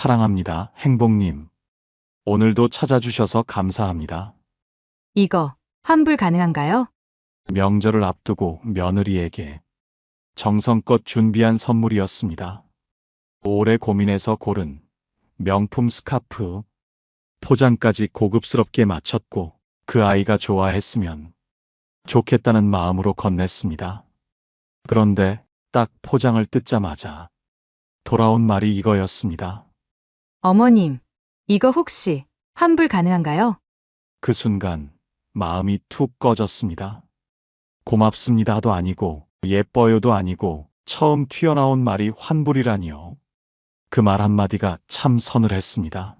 사랑합니다, 행복님. 오늘도 찾아주셔서 감사합니다. 이거 환불 가능한가요? 명절을 앞두고 며느리에게 정성껏 준비한 선물이었습니다. 오래 고민해서 고른 명품 스카프, 포장까지 고급스럽게 맞췄고 그 아이가 좋아했으면 좋겠다는 마음으로 건넸습니다. 그런데 딱 포장을 뜯자마자 돌아온 말이 이거였습니다. 어머님, 이거 혹시 환불 가능한가요? 그 순간 마음이 툭 꺼졌습니다. 고맙습니다도 아니고 예뻐요도 아니고 처음 튀어나온 말이 환불이라니요. 그 말 한마디가 참 서늘했습니다.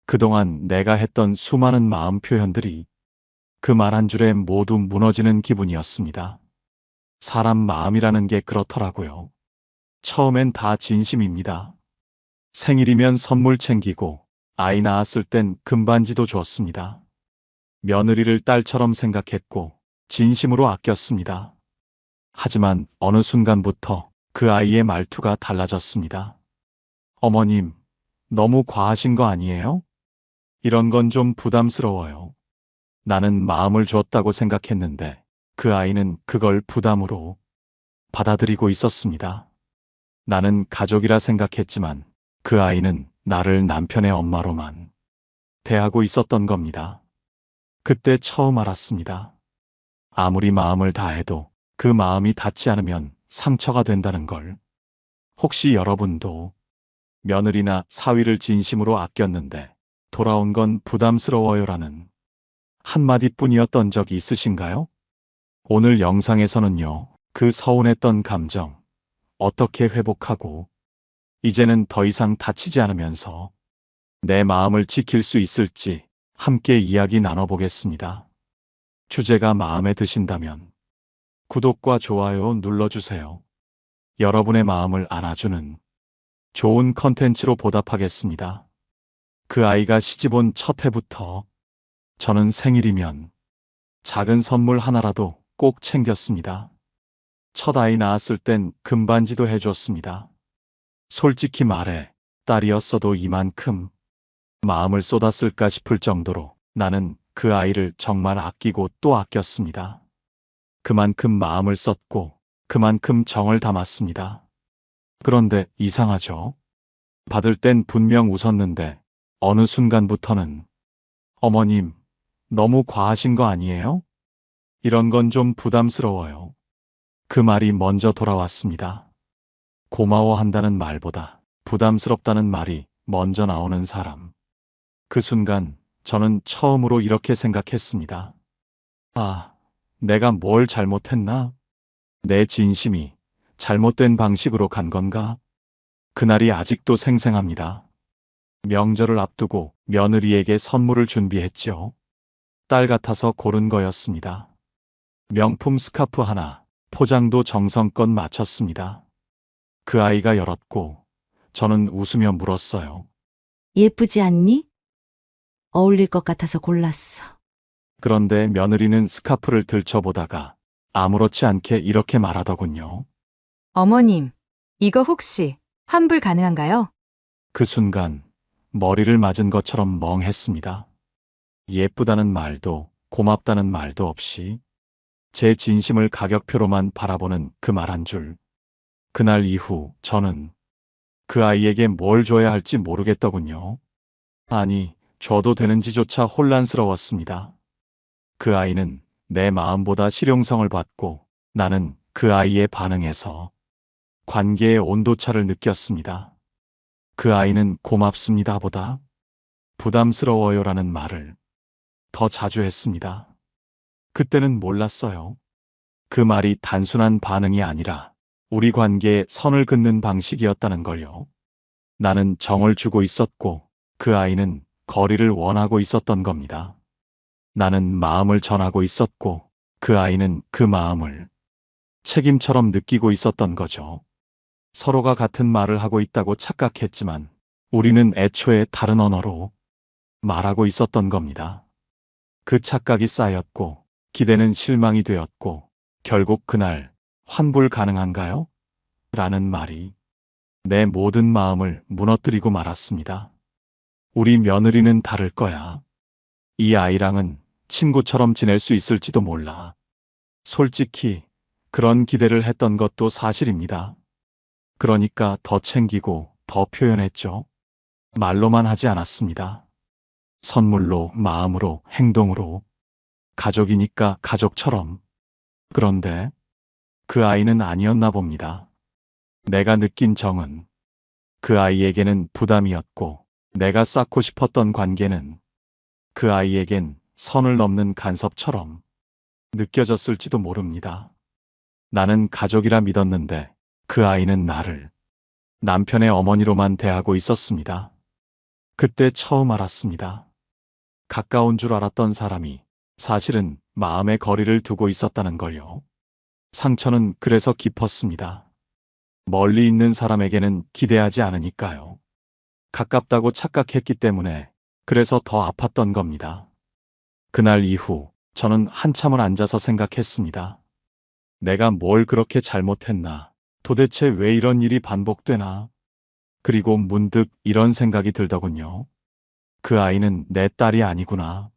그동안 내가 했던 수많은 마음 표현들이 그 말 한 줄에 모두 무너지는 기분이었습니다. 사람 마음이라는 게 그렇더라고요. 처음엔 다 진심입니다. 생일이면 선물 챙기고 아이 낳았을 땐 금반지도 줬습니다. 며느리를 딸처럼 생각했고 진심으로 아꼈습니다. 하지만 어느 순간부터 그 아이의 말투가 달라졌습니다. 어머님, 너무 과하신 거 아니에요? 이런 건 좀 부담스러워요. 나는 마음을 줬다고 생각했는데 그 아이는 그걸 부담으로 받아들이고 있었습니다. 나는 가족이라 생각했지만 그 아이는 나를 남편의 엄마로만 대하고 있었던 겁니다. 그때 처음 알았습니다. 아무리 마음을 다해도 그 마음이 닿지 않으면 상처가 된다는 걸. 혹시 여러분도 며느리나 사위를 진심으로 아꼈는데 돌아온 건 부담스러워요라는 한마디뿐이었던 적이 있으신가요? 오늘 영상에서는요, 그 서운했던 감정, 어떻게 회복하고 이제는 더 이상 다치지 않으면서 내 마음을 지킬 수 있을지 함께 이야기 나눠보겠습니다. 주제가 마음에 드신다면 구독과 좋아요 눌러주세요. 여러분의 마음을 안아주는 좋은 컨텐츠로 보답하겠습니다. 그 아이가 시집 온 첫 해부터 저는 생일이면 작은 선물 하나라도 꼭 챙겼습니다. 첫 아이 낳았을 땐 금반지도 해줬습니다. 솔직히 말해 딸이었어도 이만큼 마음을 쏟았을까 싶을 정도로 나는 그 아이를 정말 아끼고 또 아꼈습니다. 그만큼 마음을 썼고 그만큼 정을 담았습니다. 그런데 이상하죠? 받을 땐 분명 웃었는데 어느 순간부터는 어머님, 너무 과하신 거 아니에요? 이런 건 좀 부담스러워요. 그 말이 먼저 돌아왔습니다. 고마워한다는 말보다 부담스럽다는 말이 먼저 나오는 사람. 그 순간 저는 처음으로 이렇게 생각했습니다. 아, 내가 뭘 잘못했나? 내 진심이 잘못된 방식으로 간 건가? 그날이 아직도 생생합니다. 명절을 앞두고 며느리에게 선물을 준비했지요. 딸 같아서 고른 거였습니다. 명품 스카프 하나, 포장도 정성껏 맞췄습니다. 그 아이가 열었고 저는 웃으며 물었어요. 예쁘지 않니? 어울릴 것 같아서 골랐어. 그런데 며느리는 스카프를 들춰보다가 아무렇지 않게 이렇게 말하더군요. 어머님, 이거 혹시 환불 가능한가요? 그 순간 머리를 맞은 것처럼 멍했습니다. 예쁘다는 말도 고맙다는 말도 없이 제 진심을 가격표로만 바라보는 그 말 한 줄. 그날 이후 저는 그 아이에게 뭘 줘야 할지 모르겠더군요. 아니, 줘도 되는지조차 혼란스러웠습니다. 그 아이는 내 마음보다 실용성을 받고 나는 그 아이의 반응에서 관계의 온도차를 느꼈습니다. 그 아이는 고맙습니다 보다 부담스러워요라는 말을 더 자주 했습니다. 그때는 몰랐어요. 그 말이 단순한 반응이 아니라 우리 관계에 선을 긋는 방식이었다는 걸요. 나는 정을 주고 있었고 그 아이는 거리를 원하고 있었던 겁니다. 나는 마음을 전하고 있었고 그 아이는 그 마음을 책임처럼 느끼고 있었던 거죠. 서로가 같은 말을 하고 있다고 착각했지만 우리는 애초에 다른 언어로 말하고 있었던 겁니다. 그 착각이 쌓였고 기대는 실망이 되었고 결국 그날 환불 가능한가요? 라는 말이 내 모든 마음을 무너뜨리고 말았습니다. 우리 며느리는 다를 거야. 이 아이랑은 친구처럼 지낼 수 있을지도 몰라. 솔직히 그런 기대를 했던 것도 사실입니다. 그러니까 더 챙기고 더 표현했죠. 말로만 하지 않았습니다. 선물로, 마음으로, 행동으로. 가족이니까 가족처럼. 그런데 그 아이는 아니었나 봅니다. 내가 느낀 정은 그 아이에게는 부담이었고, 내가 쌓고 싶었던 관계는 그 아이에겐 선을 넘는 간섭처럼 느껴졌을지도 모릅니다. 나는 가족이라 믿었는데 그 아이는 나를 남편의 어머니로만 대하고 있었습니다. 그때 처음 알았습니다. 가까운 줄 알았던 사람이 사실은 마음의 거리를 두고 있었다는 걸요. 상처는 그래서 깊었습니다. 멀리 있는 사람에게는 기대하지 않으니까요. 가깝다고 착각했기 때문에 그래서 더 아팠던 겁니다. 그날 이후 저는 한참을 앉아서 생각했습니다. 내가 뭘 그렇게 잘못했나? 도대체 왜 이런 일이 반복되나? 그리고 문득 이런 생각이 들더군요. 그 아이는 내 딸이 아니구나.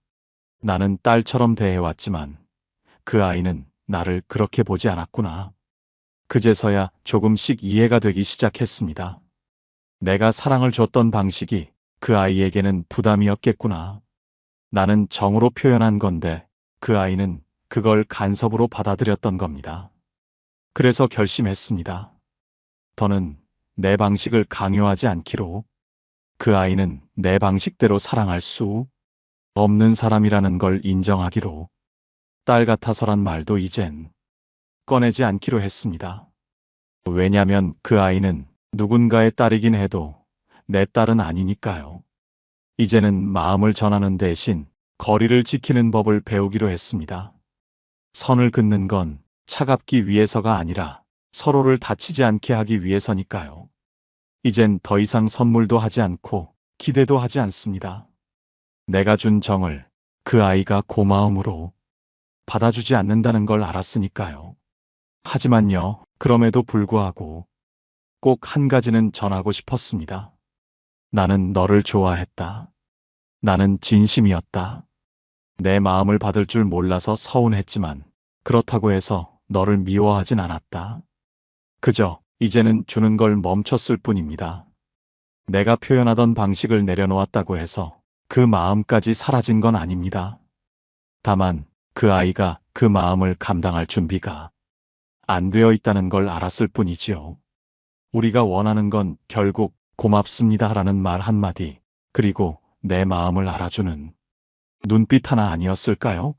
나는 딸처럼 대해왔지만 그 아이는 나를 그렇게 보지 않았구나. 그제서야 조금씩 이해가 되기 시작했습니다. 내가 사랑을 줬던 방식이 그 아이에게는 부담이었겠구나. 나는 정으로 표현한 건데 그 아이는 그걸 간섭으로 받아들였던 겁니다. 그래서 결심했습니다. 더는 내 방식을 강요하지 않기로. 그 아이는 내 방식대로 사랑할 수 없는 사람이라는 걸 인정하기로. 딸 같아서란 말도 이젠 꺼내지 않기로 했습니다. 왜냐면 그 아이는 누군가의 딸이긴 해도 내 딸은 아니니까요. 이제는 마음을 전하는 대신 거리를 지키는 법을 배우기로 했습니다. 선을 긋는 건 차갑기 위해서가 아니라 서로를 다치지 않게 하기 위해서니까요. 이젠 더 이상 선물도 하지 않고 기대도 하지 않습니다. 내가 준 정을 그 아이가 고마움으로 받아주지 않는다는 걸 알았으니까요. 하지만요, 그럼에도 불구하고 꼭 한 가지는 전하고 싶었습니다. 나는 너를 좋아했다. 나는 진심이었다. 내 마음을 받을 줄 몰라서 서운했지만 그렇다고 해서 너를 미워하진 않았다. 그저 이제는 주는 걸 멈췄을 뿐입니다. 내가 표현하던 방식을 내려놓았다고 해서 그 마음까지 사라진 건 아닙니다. 다만 그 아이가 그 마음을 감당할 준비가 안 되어 있다는 걸 알았을 뿐이지요. 우리가 원하는 건 결국 고맙습니다라는 말 한마디, 그리고 내 마음을 알아주는 눈빛 하나 아니었을까요?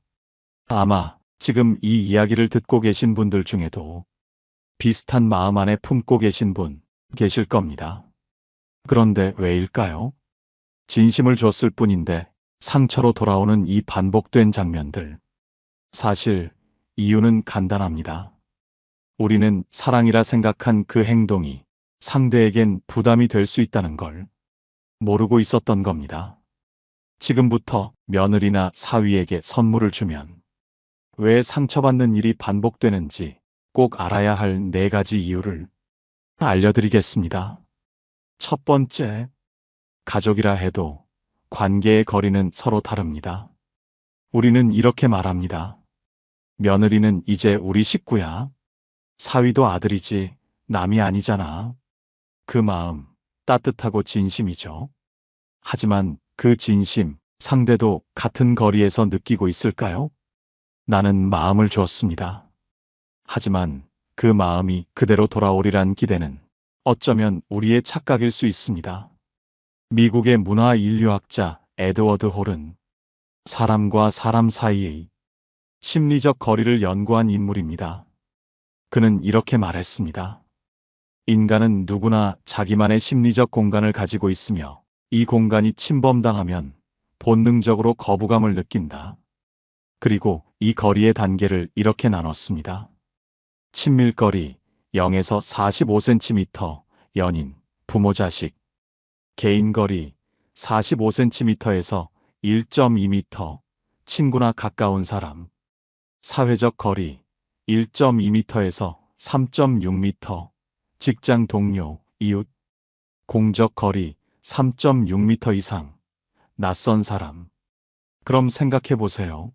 아마 지금 이 이야기를 듣고 계신 분들 중에도 비슷한 마음 안에 품고 계신 분 계실 겁니다. 그런데 왜일까요? 진심을 줬을 뿐인데 상처로 돌아오는 이 반복된 장면들. 사실 이유는 간단합니다. 우리는 사랑이라 생각한 그 행동이 상대에겐 부담이 될 수 있다는 걸 모르고 있었던 겁니다. 지금부터 며느리나 사위에게 선물을 주면 왜 상처받는 일이 반복되는지 꼭 알아야 할 4가지 이유를 알려드리겠습니다. 첫 번째, 가족이라 해도 관계의 거리는 서로 다릅니다. 우리는 이렇게 말합니다. 며느리는 이제 우리 식구야. 사위도 아들이지 남이 아니잖아. 그 마음 따뜻하고 진심이죠. 하지만 그 진심, 상대도 같은 거리에서 느끼고 있을까요? 나는 마음을 주었습니다. 하지만 그 마음이 그대로 돌아오리란 기대는 어쩌면 우리의 착각일 수 있습니다. 미국의 문화 인류학자 에드워드 홀은 사람과 사람 사이의 심리적 거리를 연구한 인물입니다. 그는 이렇게 말했습니다. 인간은 누구나 자기만의 심리적 공간을 가지고 있으며 이 공간이 침범당하면 본능적으로 거부감을 느낀다. 그리고 이 거리의 단계를 이렇게 나눴습니다. 친밀거리 0에서 45cm, 연인, 부모 자식. 개인거리 45cm에서 1.2m, 친구나 가까운 사람. 사회적 거리 1.2m에서 3.6m, 직장 동료, 이웃, 공적 거리 3.6m 이상. 낯선 사람. 그럼 생각해 보세요.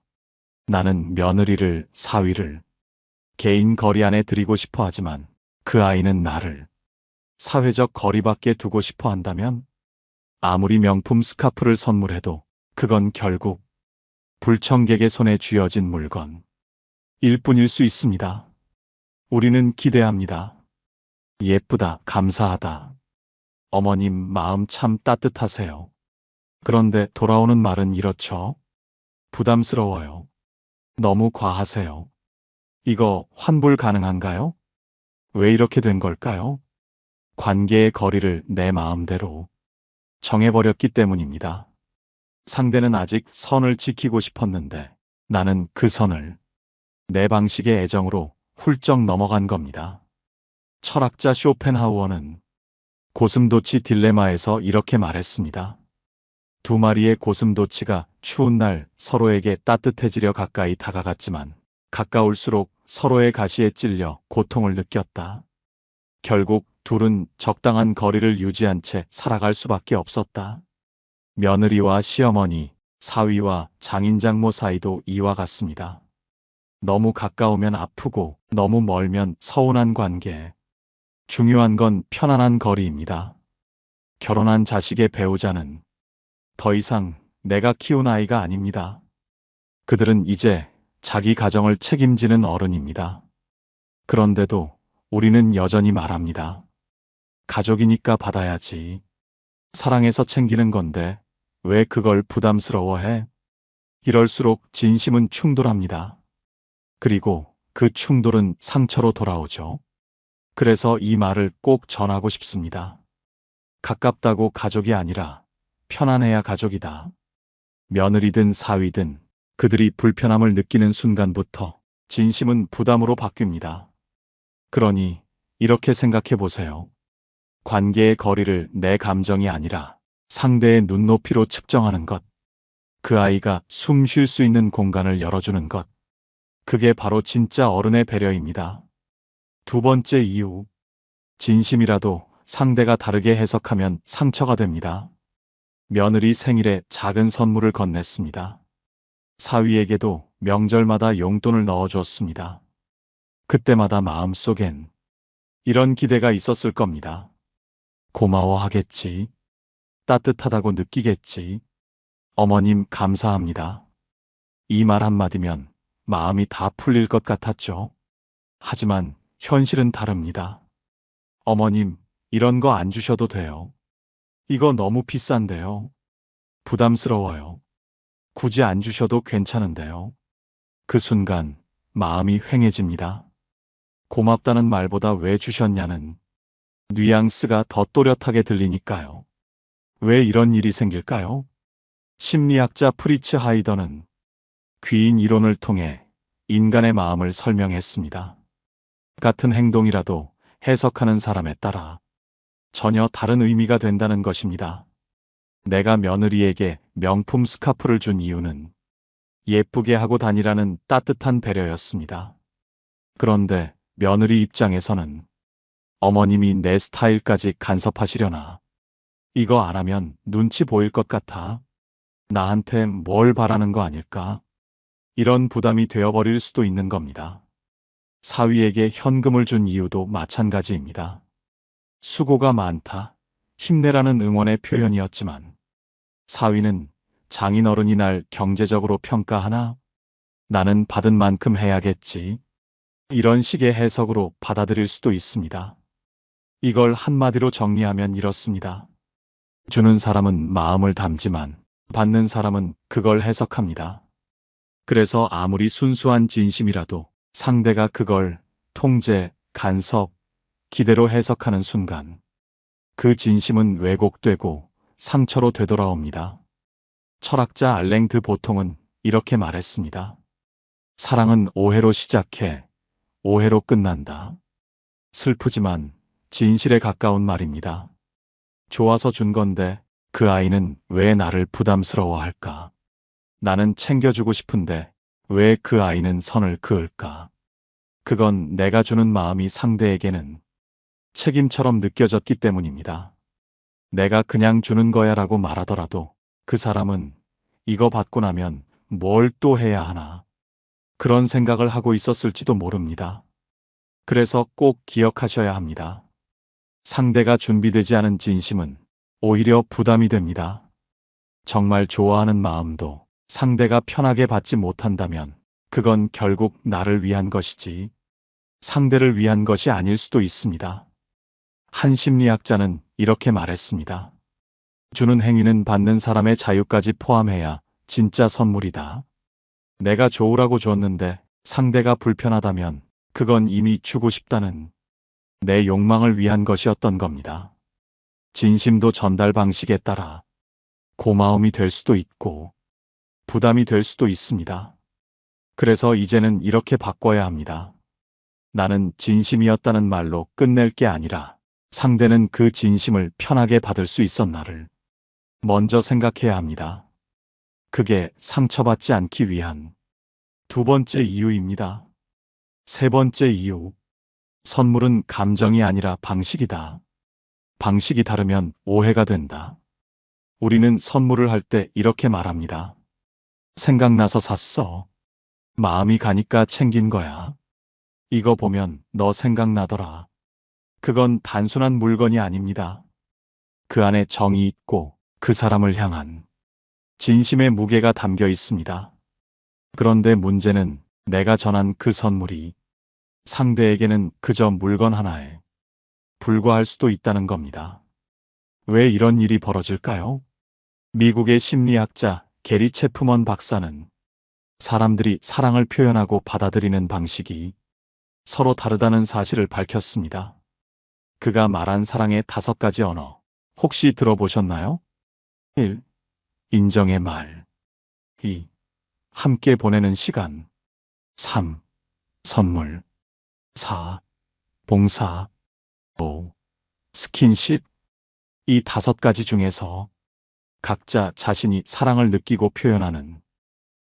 나는 며느리를, 사위를 개인 거리 안에 들이고 싶어 하지만 그 아이는 나를 사회적 거리 밖에 두고 싶어 한다면 아무리 명품 스카프를 선물해도 그건 결국 불청객의 손에 쥐어진 물건 일 뿐일 수 있습니다. 우리는 기대합니다. 예쁘다, 감사하다. 어머님 마음 참 따뜻하세요. 그런데 돌아오는 말은 이렇죠. 부담스러워요. 너무 과하세요. 이거 환불 가능한가요? 왜 이렇게 된 걸까요? 관계의 거리를 내 마음대로 정해버렸기 때문입니다. 상대는 아직 선을 지키고 싶었는데 나는 그 선을 내 방식의 애정으로 훌쩍 넘어간 겁니다. 철학자 쇼펜하우어는 고슴도치 딜레마에서 이렇게 말했습니다. 두 마리의 고슴도치가 추운 날 서로에게 따뜻해지려 가까이 다가갔지만 가까울수록 서로의 가시에 찔려 고통을 느꼈다. 결국 둘은 적당한 거리를 유지한 채 살아갈 수밖에 없었다. 며느리와 시어머니, 사위와 장인장모 사이도 이와 같습니다. 너무 가까우면 아프고 너무 멀면 서운한 관계. 중요한 건 편안한 거리입니다. 결혼한 자식의 배우자는 더 이상 내가 키운 아이가 아닙니다. 그들은 이제 자기 가정을 책임지는 어른입니다. 그런데도 우리는 여전히 말합니다. 가족이니까 받아야지. 사랑해서 챙기는 건데 왜 그걸 부담스러워해? 이럴수록 진심은 충돌합니다. 그리고 그 충돌은 상처로 돌아오죠. 그래서 이 말을 꼭 전하고 싶습니다. 가깝다고 가족이 아니라 편안해야 가족이다. 며느리든 사위든 그들이 불편함을 느끼는 순간부터 진심은 부담으로 바뀝니다. 그러니 이렇게 생각해 보세요. 관계의 거리를 내 감정이 아니라 상대의 눈높이로 측정하는 것. 그 아이가 숨 쉴 수 있는 공간을 열어주는 것. 그게 바로 진짜 어른의 배려입니다. 두 번째 이유. 진심이라도 상대가 다르게 해석하면 상처가 됩니다. 며느리 생일에 작은 선물을 건넸습니다. 사위에게도 명절마다 용돈을 넣어줬습니다. 그때마다 마음속엔 이런 기대가 있었을 겁니다. 고마워하겠지. 따뜻하다고 느끼겠지. 어머님 감사합니다. 이 말 한마디면 마음이 다 풀릴 것 같았죠. 하지만 현실은 다릅니다. 어머님, 이런 거 안 주셔도 돼요. 이거 너무 비싼데요. 부담스러워요. 굳이 안 주셔도 괜찮은데요. 그 순간 마음이 휑해집니다. 고맙다는 말보다 왜 주셨냐는 뉘앙스가 더 또렷하게 들리니까요. 왜 이런 일이 생길까요? 심리학자 프리츠 하이더는 귀인 이론을 통해 인간의 마음을 설명했습니다. 같은 행동이라도 해석하는 사람에 따라 전혀 다른 의미가 된다는 것입니다. 내가 며느리에게 명품 스카프를 준 이유는 예쁘게 하고 다니라는 따뜻한 배려였습니다. 그런데 며느리 입장에서는 어머님이 내 스타일까지 간섭하시려나. 이거 안 하면 눈치 보일 것 같아. 나한테 뭘 바라는 거 아닐까? 이런 부담이 되어버릴 수도 있는 겁니다. 사위에게 현금을 준 이유도 마찬가지입니다. 수고가 많다, 힘내라는 응원의 표현이었지만 사위는 장인어른이 날 경제적으로 평가하나? 나는 받은 만큼 해야겠지. 이런 식의 해석으로 받아들일 수도 있습니다. 이걸 한마디로 정리하면 이렇습니다. 주는 사람은 마음을 담지만 받는 사람은 그걸 해석합니다. 그래서 아무리 순수한 진심이라도 상대가 그걸 통제, 간섭, 기대로 해석하는 순간 그 진심은 왜곡되고 상처로 되돌아옵니다. 철학자 알랭 드 보통은 이렇게 말했습니다. 사랑은 오해로 시작해 오해로 끝난다. 슬프지만 진실에 가까운 말입니다. 좋아서 준 건데 그 아이는 왜 나를 부담스러워할까? 나는 챙겨주고 싶은데 왜 그 아이는 선을 그을까? 그건 내가 주는 마음이 상대에게는 책임처럼 느껴졌기 때문입니다. 내가 그냥 주는 거야 라고 말하더라도 그 사람은 이거 받고 나면 뭘 또 해야 하나. 그런 생각을 하고 있었을지도 모릅니다. 그래서 꼭 기억하셔야 합니다. 상대가 준비되지 않은 진심은 오히려 부담이 됩니다. 정말 좋아하는 마음도 상대가 편하게 받지 못한다면 그건 결국 나를 위한 것이지 상대를 위한 것이 아닐 수도 있습니다. 한 심리학자는 이렇게 말했습니다. 주는 행위는 받는 사람의 자유까지 포함해야 진짜 선물이다. 내가 좋으라고 줬는데 상대가 불편하다면 그건 이미 주고 싶다는 내 욕망을 위한 것이었던 겁니다. 진심도 전달 방식에 따라 고마움이 될 수도 있고 부담이 될 수도 있습니다. 그래서 이제는 이렇게 바꿔야 합니다. 나는 진심이었다는 말로 끝낼 게 아니라 상대는 그 진심을 편하게 받을 수 있었나를 먼저 생각해야 합니다. 그게 상처받지 않기 위한 두 번째 이유입니다. 세 번째 이유. 선물은 감정이 아니라 방식이다. 방식이 다르면 오해가 된다. 우리는 선물을 할 때 이렇게 말합니다. 생각나서 샀어. 마음이 가니까 챙긴 거야. 이거 보면 너 생각나더라. 그건 단순한 물건이 아닙니다. 그 안에 정이 있고 그 사람을 향한 진심의 무게가 담겨 있습니다. 그런데 문제는 내가 전한 그 선물이 상대에게는 그저 물건 하나에 불과할 수도 있다는 겁니다. 왜 이런 일이 벌어질까요? 미국의 심리학자 게리 체프먼 박사는 사람들이 사랑을 표현하고 받아들이는 방식이 서로 다르다는 사실을 밝혔습니다. 그가 말한 사랑의 5가지 언어, 혹시 들어보셨나요? 1. 인정의 말. 2. 함께 보내는 시간. 3. 선물. 4. 봉사. 5. 스킨십. 이 5가지 중에서 각자 자신이 사랑을 느끼고 표현하는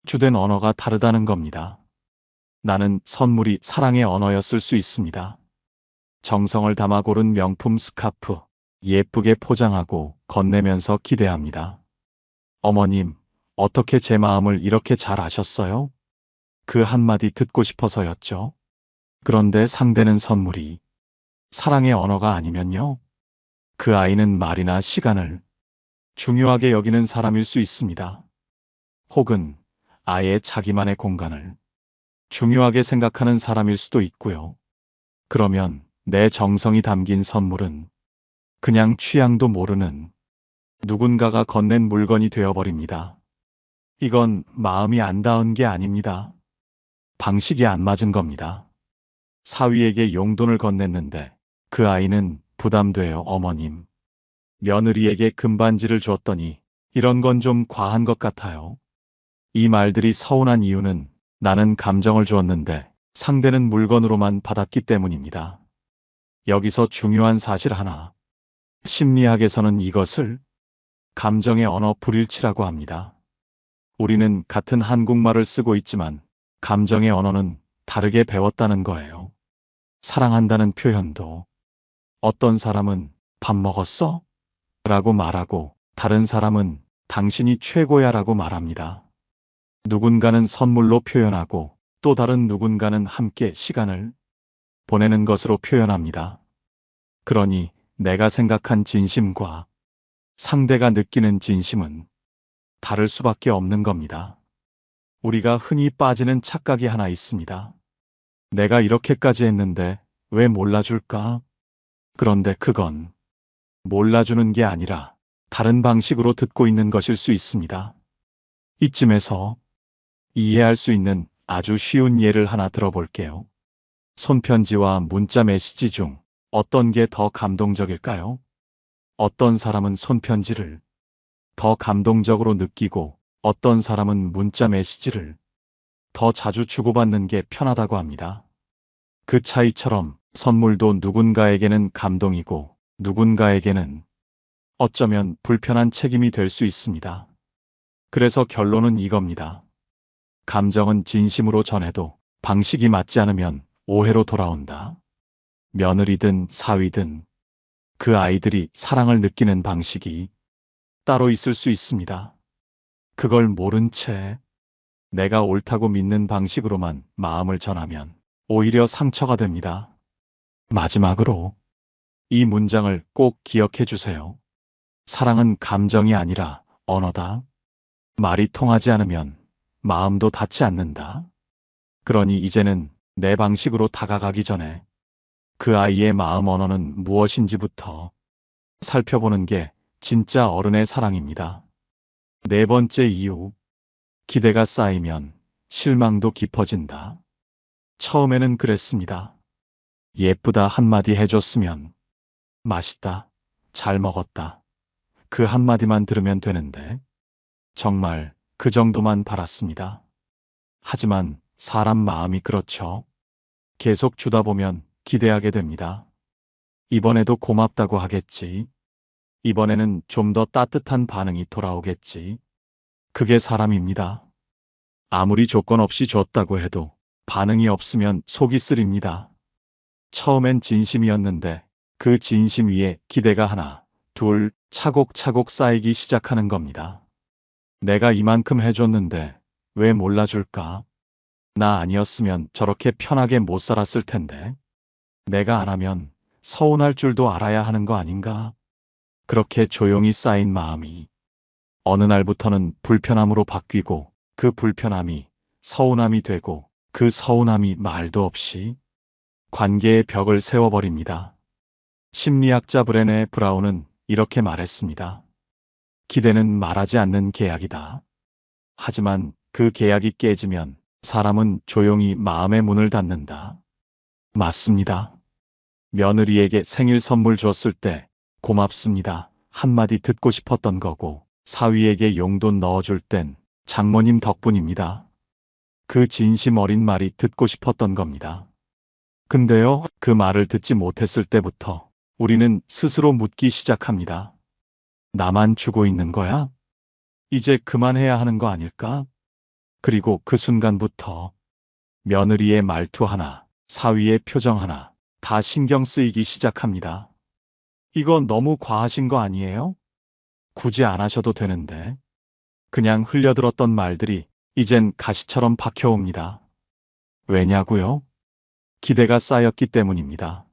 주된 언어가 다르다는 겁니다. 나는 선물이 사랑의 언어였을 수 있습니다. 정성을 담아 고른 명품 스카프, 예쁘게 포장하고 건네면서 기대합니다. 어머님, 어떻게 제 마음을 이렇게 잘 아셨어요? 그 한마디 듣고 싶어서였죠. 그런데 상대는 선물이 사랑의 언어가 아니면요. 그 아이는 말이나 시간을 중요하게 여기는 사람일 수 있습니다. 혹은 아예 자기만의 공간을 중요하게 생각하는 사람일 수도 있고요. 그러면 내 정성이 담긴 선물은 그냥 취향도 모르는 누군가가 건넨 물건이 되어버립니다. 이건 마음이 안 닿은 게 아닙니다. 방식이 안 맞은 겁니다. 사위에게 용돈을 건넸는데 그 아이는 부담돼요, 어머님. 며느리에게 금반지를 줬더니 이런 건 좀 과한 것 같아요. 이 말들이 서운한 이유는 나는 감정을 주었는데 상대는 물건으로만 받았기 때문입니다. 여기서 중요한 사실 하나. 심리학에서는 이것을 감정의 언어 불일치라고 합니다. 우리는 같은 한국말을 쓰고 있지만 감정의 언어는 다르게 배웠다는 거예요. 사랑한다는 표현도 어떤 사람은 밥 먹었어? 라고 말하고 다른 사람은 당신이 최고야 라고 말합니다. 누군가는 선물로 표현하고 또 다른 누군가는 함께 시간을 보내는 것으로 표현합니다. 그러니 내가 생각한 진심과 상대가 느끼는 진심은 다를 수밖에 없는 겁니다. 우리가 흔히 빠지는 착각이 하나 있습니다. 내가 이렇게까지 했는데 왜 몰라줄까? 그런데 그건 몰라주는 게 아니라 다른 방식으로 듣고 있는 것일 수 있습니다. 이쯤에서 이해할 수 있는 아주 쉬운 예를 하나 들어볼게요. 손편지와 문자 메시지 중 어떤 게 더 감동적일까요? 어떤 사람은 손편지를 더 감동적으로 느끼고 어떤 사람은 문자 메시지를 더 자주 주고받는 게 편하다고 합니다. 그 차이처럼 선물도 누군가에게는 감동이고 누군가에게는 어쩌면 불편한 책임이 될 수 있습니다. 그래서 결론은 이겁니다. 감정은 진심으로 전해도 방식이 맞지 않으면 오해로 돌아온다. 며느리든 사위든 그 아이들이 사랑을 느끼는 방식이 따로 있을 수 있습니다. 그걸 모른 채 내가 옳다고 믿는 방식으로만 마음을 전하면 오히려 상처가 됩니다. 마지막으로 이 문장을 꼭 기억해 주세요. 사랑은 감정이 아니라 언어다. 말이 통하지 않으면 마음도 닿지 않는다. 그러니 이제는 내 방식으로 다가가기 전에 그 아이의 마음 언어는 무엇인지부터 살펴보는 게 진짜 어른의 사랑입니다. 네 번째 이유, 기대가 쌓이면 실망도 깊어진다. 처음에는 그랬습니다. 예쁘다 한마디 해줬으면 맛있다, 잘 먹었다. 그 한마디만 들으면 되는데 정말 그 정도만 바랐습니다. 하지만 사람 마음이 그렇죠. 계속 주다 보면 기대하게 됩니다. 이번에도 고맙다고 하겠지. 이번에는 좀 더 따뜻한 반응이 돌아오겠지. 그게 사람입니다. 아무리 조건 없이 줬다고 해도 반응이 없으면 속이 쓰립니다. 처음엔 진심이었는데 그 진심 위에 기대가 하나, 둘, 차곡차곡 쌓이기 시작하는 겁니다. 내가 이만큼 해줬는데 왜 몰라줄까? 나 아니었으면 저렇게 편하게 못 살았을 텐데. 내가 안 하면 서운할 줄도 알아야 하는 거 아닌가? 그렇게 조용히 쌓인 마음이 어느 날부터는 불편함으로 바뀌고 그 불편함이 서운함이 되고 그 서운함이 말도 없이 관계의 벽을 세워버립니다. 심리학자 브레네 브라운은 이렇게 말했습니다. 기대는 말하지 않는 계약이다. 하지만 그 계약이 깨지면 사람은 조용히 마음의 문을 닫는다. 맞습니다. 며느리에게 생일 선물 줬을 때 고맙습니다 한마디 듣고 싶었던 거고, 사위에게 용돈 넣어줄 땐 장모님 덕분입니다. 그 진심 어린 말이 듣고 싶었던 겁니다. 근데요, 그 말을 듣지 못했을 때부터 우리는 스스로 묻기 시작합니다. 나만 주고 있는 거야? 이제 그만해야 하는 거 아닐까? 그리고 그 순간부터 며느리의 말투 하나, 사위의 표정 하나 다 신경 쓰이기 시작합니다. 이건 너무 과하신 거 아니에요? 굳이 안 하셔도 되는데. 그냥 흘려들었던 말들이 이젠 가시처럼 박혀옵니다. 왜냐고요? 기대가 쌓였기 때문입니다.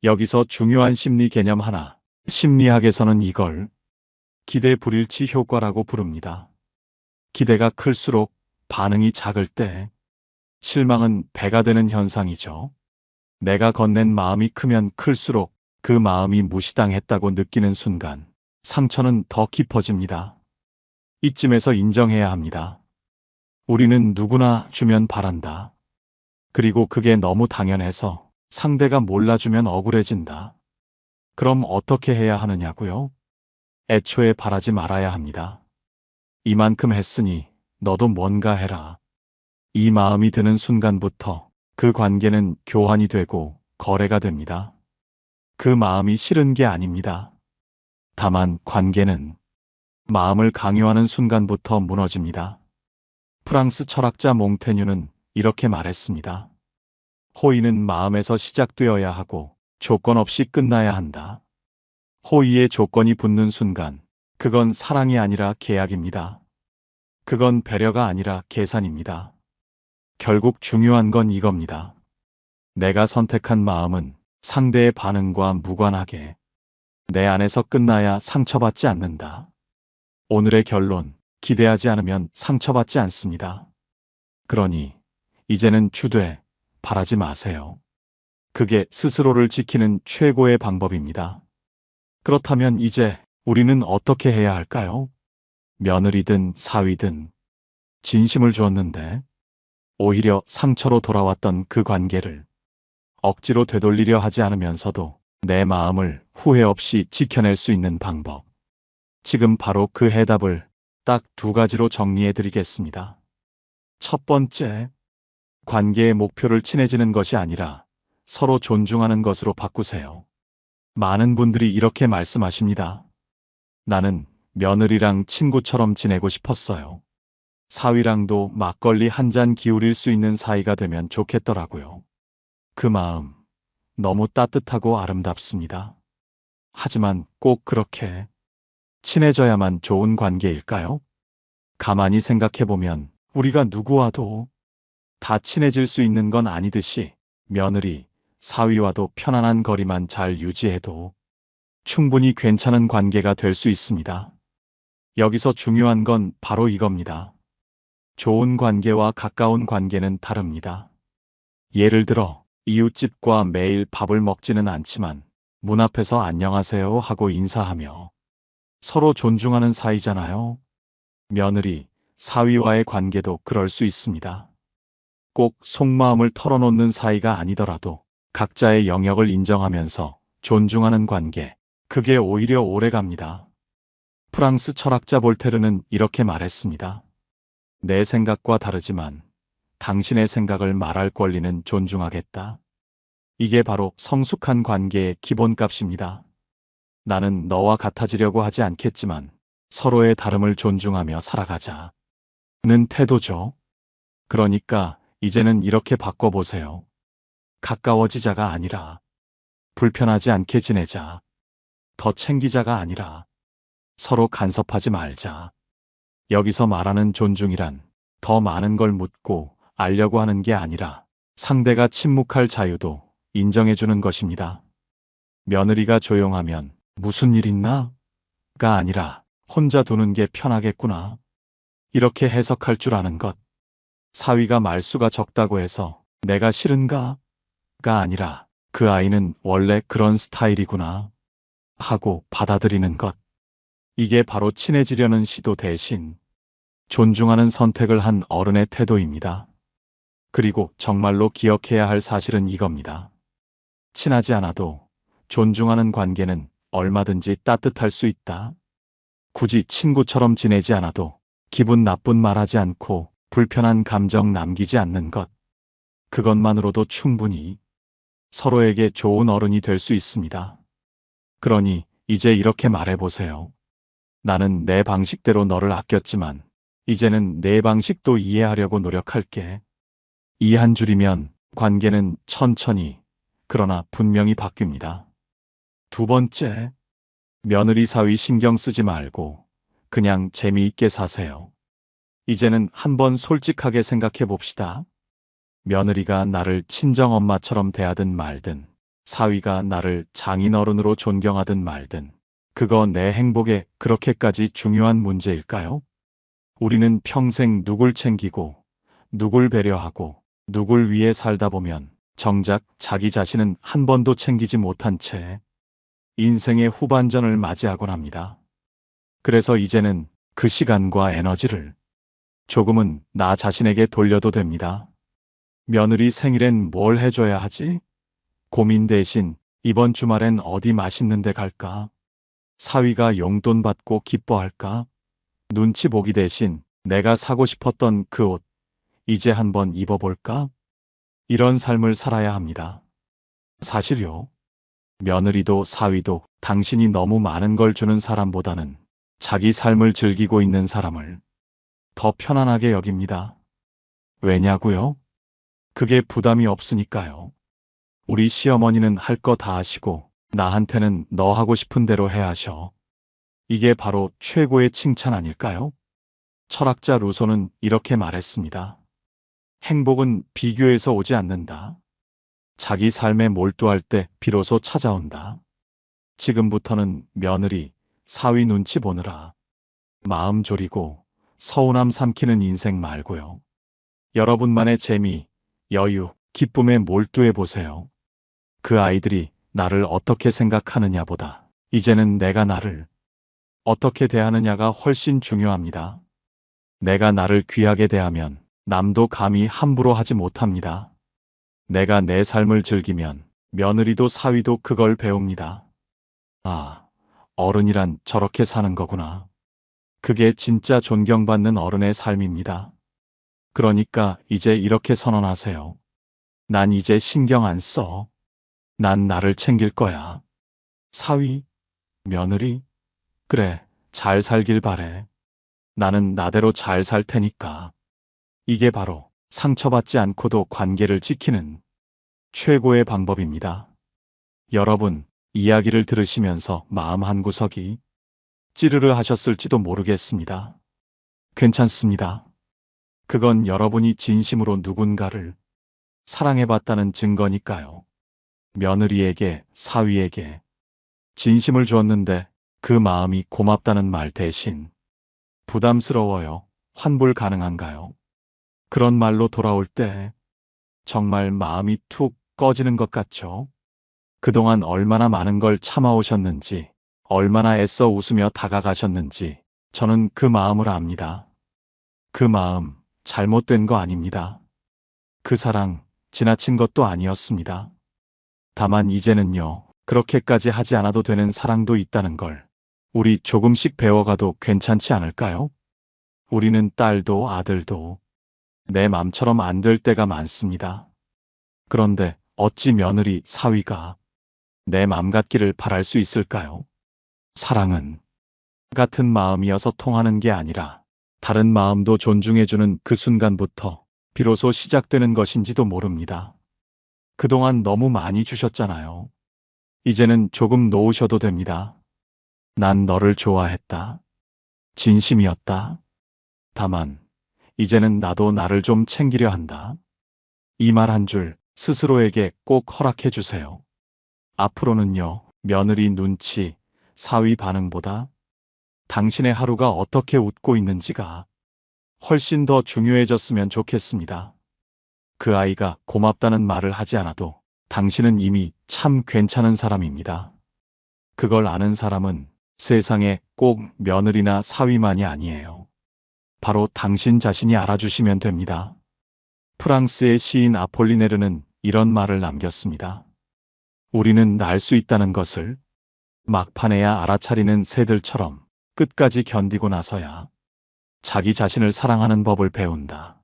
여기서 중요한 심리 개념 하나, 심리학에서는 이걸 기대 불일치 효과라고 부릅니다. 기대가 클수록 반응이 작을 때 실망은 배가 되는 현상이죠. 내가 건넨 마음이 크면 클수록 그 마음이 무시당했다고 느끼는 순간 상처는 더 깊어집니다. 이쯤에서 인정해야 합니다. 우리는 누구나 주면 바란다. 그리고 그게 너무 당연해서 상대가 몰라주면 억울해진다. 그럼 어떻게 해야 하느냐고요? 애초에 바라지 말아야 합니다. 이만큼 했으니 너도 뭔가 해라. 이 마음이 드는 순간부터 그 관계는 교환이 되고 거래가 됩니다. 그 마음이 싫은 게 아닙니다. 다만 관계는 마음을 강요하는 순간부터 무너집니다. 프랑스 철학자 몽테뉴는 이렇게 말했습니다. 호의는 마음에서 시작되어야 하고 조건 없이 끝나야 한다. 호의에 조건이 붙는 순간 그건 사랑이 아니라 계약입니다. 그건 배려가 아니라 계산입니다. 결국 중요한 건 이겁니다. 내가 선택한 마음은 상대의 반응과 무관하게 내 안에서 끝나야 상처받지 않는다. 오늘의 결론, 기대하지 않으면 상처받지 않습니다. 그러니 이제는 주되 바라지 마세요. 그게 스스로를 지키는 최고의 방법입니다. 그렇다면 이제 우리는 어떻게 해야 할까요? 며느리든 사위든 진심을 주었는데 오히려 상처로 돌아왔던 그 관계를 억지로 되돌리려 하지 않으면서도 내 마음을 후회 없이 지켜낼 수 있는 방법. 지금 바로 그 해답을 딱 두 가지로 정리해 드리겠습니다. 첫 번째, 관계의 목표를 친해지는 것이 아니라 서로 존중하는 것으로 바꾸세요. 많은 분들이 이렇게 말씀하십니다. 나는 며느리랑 친구처럼 지내고 싶었어요. 사위랑도 막걸리 한 잔 기울일 수 있는 사이가 되면 좋겠더라고요. 그 마음 너무 따뜻하고 아름답습니다. 하지만 꼭 그렇게 친해져야만 좋은 관계일까요? 가만히 생각해보면 우리가 누구와도 다 친해질 수 있는 건 아니듯이 며느리, 사위와도 편안한 거리만 잘 유지해도 충분히 괜찮은 관계가 될 수 있습니다. 여기서 중요한 건 바로 이겁니다. 좋은 관계와 가까운 관계는 다릅니다. 예를 들어 이웃집과 매일 밥을 먹지는 않지만 문 앞에서 안녕하세요 하고 인사하며 서로 존중하는 사이잖아요. 며느리, 사위와의 관계도 그럴 수 있습니다. 꼭 속마음을 털어놓는 사이가 아니더라도 각자의 영역을 인정하면서 존중하는 관계, 그게 오히려 오래갑니다. 프랑스 철학자 볼테르는 이렇게 말했습니다. 내 생각과 다르지만 당신의 생각을 말할 권리는 존중하겠다. 이게 바로 성숙한 관계의 기본값입니다. 나는 너와 같아지려고 하지 않겠지만 서로의 다름을 존중하며 살아가자는 태도죠. 그러니까 이제는 이렇게 바꿔보세요. 가까워지자가 아니라 불편하지 않게 지내자. 더 챙기자가 아니라 서로 간섭하지 말자. 여기서 말하는 존중이란 더 많은 걸 묻고 알려고 하는 게 아니라 상대가 침묵할 자유도 인정해주는 것입니다. 며느리가 조용하면 무슨 일 있나? 가 아니라 혼자 두는 게 편하겠구나. 이렇게 해석할 줄 아는 것. 사위가 말수가 적다고 해서 내가 싫은가? 가 아니라 그 아이는 원래 그런 스타일이구나. 하고 받아들이는 것. 이게 바로 친해지려는 시도 대신 존중하는 선택을 한 어른의 태도입니다. 그리고 정말로 기억해야 할 사실은 이겁니다. 친하지 않아도 존중하는 관계는 얼마든지 따뜻할 수 있다. 굳이 친구처럼 지내지 않아도 기분 나쁜 말하지 않고 불편한 감정 남기지 않는 것. 그것만으로도 충분히 서로에게 좋은 어른이 될 수 있습니다. 그러니 이제 이렇게 말해보세요. 나는 내 방식대로 너를 아꼈지만 이제는 내 방식도 이해하려고 노력할게. 이 한 줄이면 관계는 천천히 그러나 분명히 바뀝니다. 두 번째, 며느리 사위 신경 쓰지 말고 그냥 재미있게 사세요. 이제는 한번 솔직하게 생각해 봅시다. 며느리가 나를 친정엄마처럼 대하든 말든 사위가 나를 장인어른으로 존경하든 말든 그거 내 행복에 그렇게까지 중요한 문제일까요? 우리는 평생 누굴 챙기고 누굴 배려하고 누굴 위해 살다 보면 정작 자기 자신은 한 번도 챙기지 못한 채 인생의 후반전을 맞이하곤 합니다. 그래서 이제는 그 시간과 에너지를 조금은 나 자신에게 돌려도 됩니다. 며느리 생일엔 뭘 해줘야 하지? 고민 대신 이번 주말엔 어디 맛있는 데 갈까? 사위가 용돈 받고 기뻐할까? 눈치 보기 대신 내가 사고 싶었던 그 옷, 이제 한번 입어볼까? 이런 삶을 살아야 합니다. 사실요. 며느리도 사위도 당신이 너무 많은 걸 주는 사람보다는 자기 삶을 즐기고 있는 사람을 더 편안하게 여깁니다. 왜냐고요? 그게 부담이 없으니까요. 우리 시어머니는 할 거 다 하시고 나한테는 너 하고 싶은 대로 해 하셔. 이게 바로 최고의 칭찬 아닐까요? 철학자 루소는 이렇게 말했습니다. 행복은 비교에서 오지 않는다. 자기 삶에 몰두할 때 비로소 찾아온다. 지금부터는 며느리, 사위 눈치 보느라 마음 졸이고 서운함 삼키는 인생 말고요. 여러분만의 재미, 여유, 기쁨에 몰두해 보세요. 그 아이들이 나를 어떻게 생각하느냐보다 이제는 내가 나를 어떻게 대하느냐가 훨씬 중요합니다. 내가 나를 귀하게 대하면 남도 감히 함부로 하지 못합니다. 내가 내 삶을 즐기면 며느리도 사위도 그걸 배웁니다. 아, 어른이란 저렇게 사는 거구나. 그게 진짜 존경받는 어른의 삶입니다. 그러니까 이제 이렇게 선언하세요. 난 이제 신경 안 써. 난 나를 챙길 거야. 사위, 며느리, 그래, 잘 살길 바래. 나는 나대로 잘 살 테니까. 이게 바로 상처받지 않고도 관계를 지키는 최고의 방법입니다. 여러분, 이야기를 들으시면서 마음 한구석이 찌르르 하셨을지도 모르겠습니다. 괜찮습니다. 그건 여러분이 진심으로 누군가를 사랑해봤다는 증거니까요. 며느리에게, 사위에게 진심을 주었는데 그 마음이 고맙다는 말 대신 부담스러워요. 환불 가능한가요? 그런 말로 돌아올 때 정말 마음이 툭 꺼지는 것 같죠? 그동안 얼마나 많은 걸 참아오셨는지, 얼마나 애써 웃으며 다가가셨는지 저는 그 마음을 압니다. 그 마음 잘못된 거 아닙니다. 그 사랑 지나친 것도 아니었습니다. 다만 이제는요, 그렇게까지 하지 않아도 되는 사랑도 있다는 걸 우리 조금씩 배워가도 괜찮지 않을까요? 우리는 딸도 아들도 내 맘처럼 안 될 때가 많습니다. 그런데 어찌 며느리, 사위가 내 맘 같기를 바랄 수 있을까요? 사랑은 같은 마음이어서 통하는 게 아니라 다른 마음도 존중해주는 그 순간부터 비로소 시작되는 것인지도 모릅니다. 그동안 너무 많이 주셨잖아요. 이제는 조금 놓으셔도 됩니다. 난 너를 좋아했다. 진심이었다. 다만 이제는 나도 나를 좀 챙기려 한다. 이 말 한 줄 스스로에게 꼭 허락해 주세요. 앞으로는요, 며느리 눈치, 사위 반응보다 당신의 하루가 어떻게 웃고 있는지가 훨씬 더 중요해졌으면 좋겠습니다. 그 아이가 고맙다는 말을 하지 않아도 당신은 이미 참 괜찮은 사람입니다. 그걸 아는 사람은 세상에 꼭 며느리나 사위만이 아니에요. 바로 당신 자신이 알아주시면 됩니다. 프랑스의 시인 아폴리네르는 이런 말을 남겼습니다. 우리는 날 수 있다는 것을 막판에야 알아차리는 새들처럼 끝까지 견디고 나서야 자기 자신을 사랑하는 법을 배운다.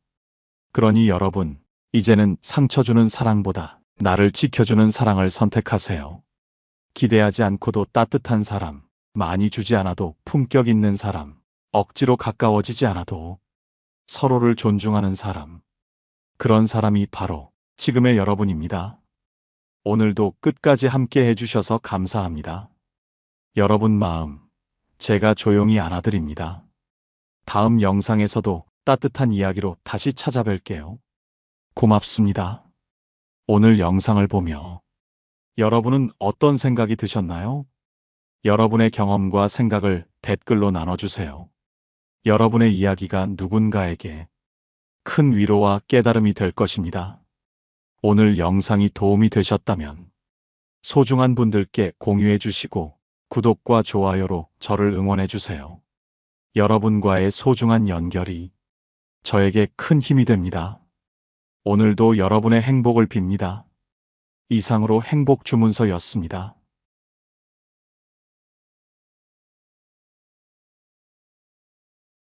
그러니 여러분, 이제는 상처 주는 사랑보다 나를 지켜주는 사랑을 선택하세요. 기대하지 않고도 따뜻한 사람, 많이 주지 않아도 품격 있는 사람, 억지로 가까워지지 않아도 서로를 존중하는 사람. 그런 사람이 바로 지금의 여러분입니다. 오늘도 끝까지 함께 해주셔서 감사합니다. 여러분 마음, 제가 조용히 안아드립니다. 다음 영상에서도 따뜻한 이야기로 다시 찾아뵐게요. 고맙습니다. 오늘 영상을 보며 여러분은 어떤 생각이 드셨나요? 여러분의 경험과 생각을 댓글로 나눠주세요. 여러분의 이야기가 누군가에게 큰 위로와 깨달음이 될 것입니다. 오늘 영상이 도움이 되셨다면 소중한 분들께 공유해 주시고 구독과 좋아요로 저를 응원해 주세요. 여러분과의 소중한 연결이 저에게 큰 힘이 됩니다. 오늘도 여러분의 행복을 빕니다. 이상으로 행복 주문서였습니다.